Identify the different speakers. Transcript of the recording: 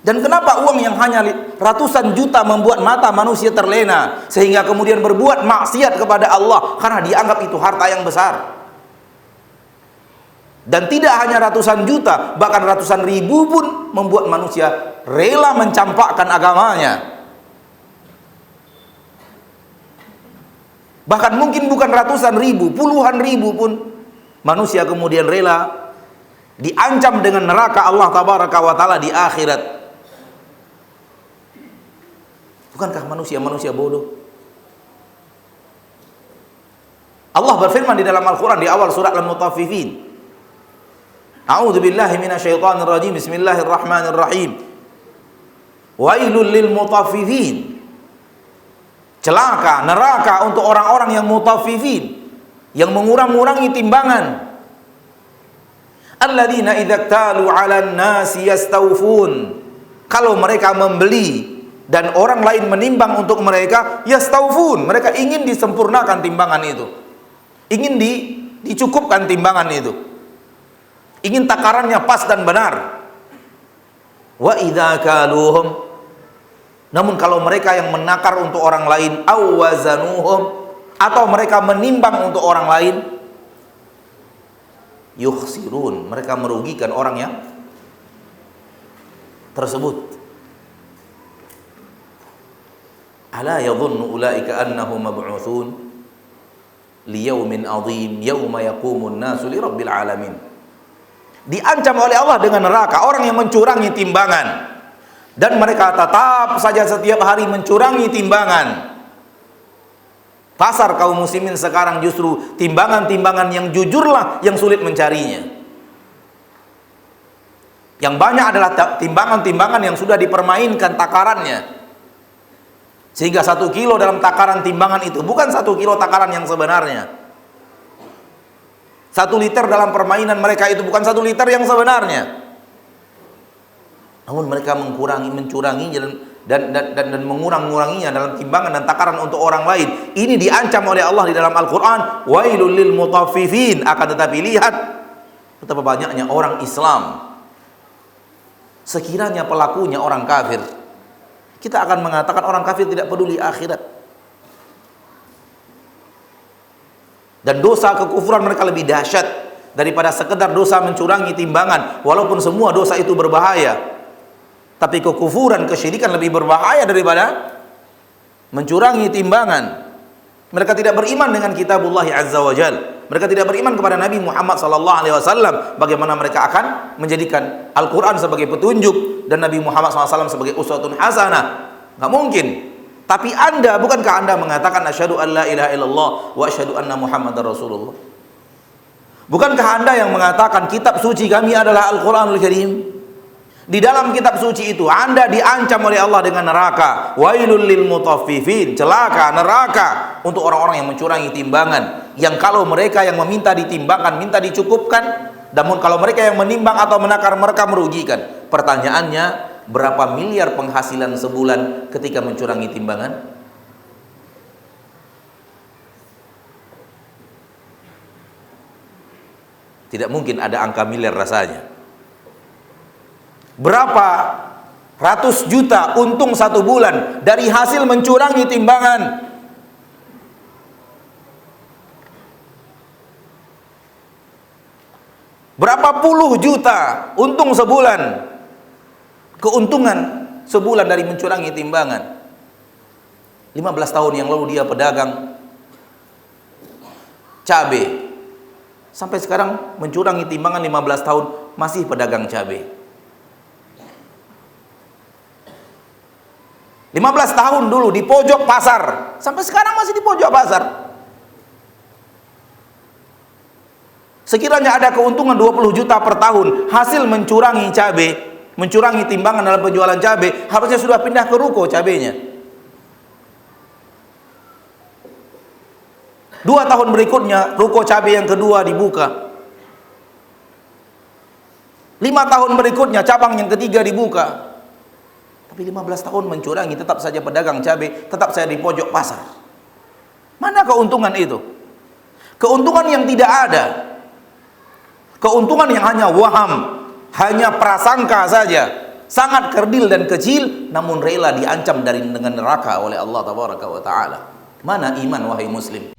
Speaker 1: Dan kenapa uang yang hanya ratusan juta membuat mata manusia terlena sehingga kemudian berbuat maksiat kepada Allah? Karena dianggap itu harta yang besar. Dan tidak hanya ratusan juta, bahkan ratusan ribu pun membuat manusia rela mencampakkan agamanya. Bahkan mungkin bukan ratusan ribu, puluhan ribu pun manusia kemudian rela diancam dengan neraka Allah Tabaraka wa Ta'ala di akhirat. Bukankah manusia bodoh? Allah berfirman di dalam Al-Quran di awal surat Al-Mutaffifin. A'udzu billahi minasyaitonir rajim. Bismillahirrahmanirrahim. Wailul lil mutaffifin. Celaka, neraka untuk orang-orang yang mutaffifin, yang mengurang-ngurangi timbangan. Alladzina idza talu 'alan nasi yastawfun. Kalau mereka membeli dan orang lain menimbang untuk mereka, yastaufun, mereka ingin disempurnakan timbangan itu, ingin dicukupkan timbangan itu, ingin takarannya pas dan benar. Wa idza kaluhum, namun kalau mereka yang menakar untuk orang lain, awazanuhum, atau mereka menimbang untuk orang lain, yukhsirun, mereka merugikan orang yang tersebut. Ala yadhunnu ulaika annahum mab'utsun liyaumin 'adzim yauma yaqumun nasu lirabbil alamin. Diancam oleh Allah dengan neraka orang yang mencurangi timbangan, dan mereka tetap saja setiap hari mencurangi timbangan. Pasar kaum muslimin sekarang justru timbangan-timbangan yang jujurlah yang sulit mencarinya. Yang banyak adalah timbangan-timbangan yang sudah dipermainkan takarannya, sehingga 1 kilo dalam takaran timbangan itu bukan 1 kilo takaran yang sebenarnya. 1 liter dalam permainan mereka itu bukan 1 liter yang sebenarnya. Namun mereka mencuranginya dan mengurang-nguranginya dalam timbangan dan takaran untuk orang lain. Ini diancam oleh Allah di dalam Al-Quran. Wailul lil mutaffifin. Akan tetapi lihat betapa banyaknya orang Islam, sekiranya pelakunya orang kafir, kita akan mengatakan orang kafir tidak peduli akhirat. Dan dosa kekufuran mereka lebih dahsyat daripada sekedar dosa mencurangi timbangan. Walaupun semua dosa itu berbahaya, tapi kekufuran, kesyirikan lebih berbahaya daripada mencurangi timbangan. Mereka tidak beriman dengan kitabullah azza wa jal. Mereka tidak beriman kepada Nabi Muhammad SAW. Bagaimana mereka akan menjadikan Al-Quran sebagai petunjuk dan Nabi Muhammad SAW sebagai uswatun hasanah? Nggak mungkin. Tapi Anda, bukankah Anda mengatakan asyhadu an la ilaha illallah wa asyhadu anna Muhammadar Rasulullah? Bukankah Anda yang mengatakan kitab suci kami adalah Al-Quranul Karim? Di dalam kitab suci itu Anda diancam oleh Allah dengan neraka. Wailul lil mutaffifin, celaka, neraka untuk orang-orang yang mencurangi timbangan, yang kalau mereka yang meminta ditimbangkan, minta dicukupkan, namun kalau mereka yang menimbang atau menakar, mereka merugikan. Pertanyaannya, berapa miliar penghasilan sebulan ketika mencurangi timbangan? Tidak mungkin ada angka miliar rasanya. Berapa ratus juta untung 1 bulan dari hasil mencurangi timbangan? Berapa puluh juta untung sebulan, keuntungan sebulan dari mencurangi timbangan? 15 tahun yang lalu dia pedagang cabai, sampai sekarang mencurangi timbangan. 15 tahun masih pedagang cabai. 15 tahun dulu di pojok pasar, sampai sekarang masih di pojok pasar. Sekiranya ada keuntungan 20 juta per tahun hasil mencurangi cabai, mencurangi timbangan dalam penjualan cabai, harusnya sudah pindah ke ruko cabainya. 2 tahun berikutnya ruko cabai yang kedua dibuka. 5 tahun berikutnya cabang yang ketiga dibuka. Tapi 15 tahun mencurangi, tetap saja pedagang cabai, tetap saya di pojok pasar. Mana keuntungan itu? Keuntungan yang tidak ada. Keuntungan yang hanya waham, hanya prasangka saja. sangat kerdil dan kecil, namun rela diancam dengan neraka oleh Allah tabaraka wa taala. Mana iman wahai muslim?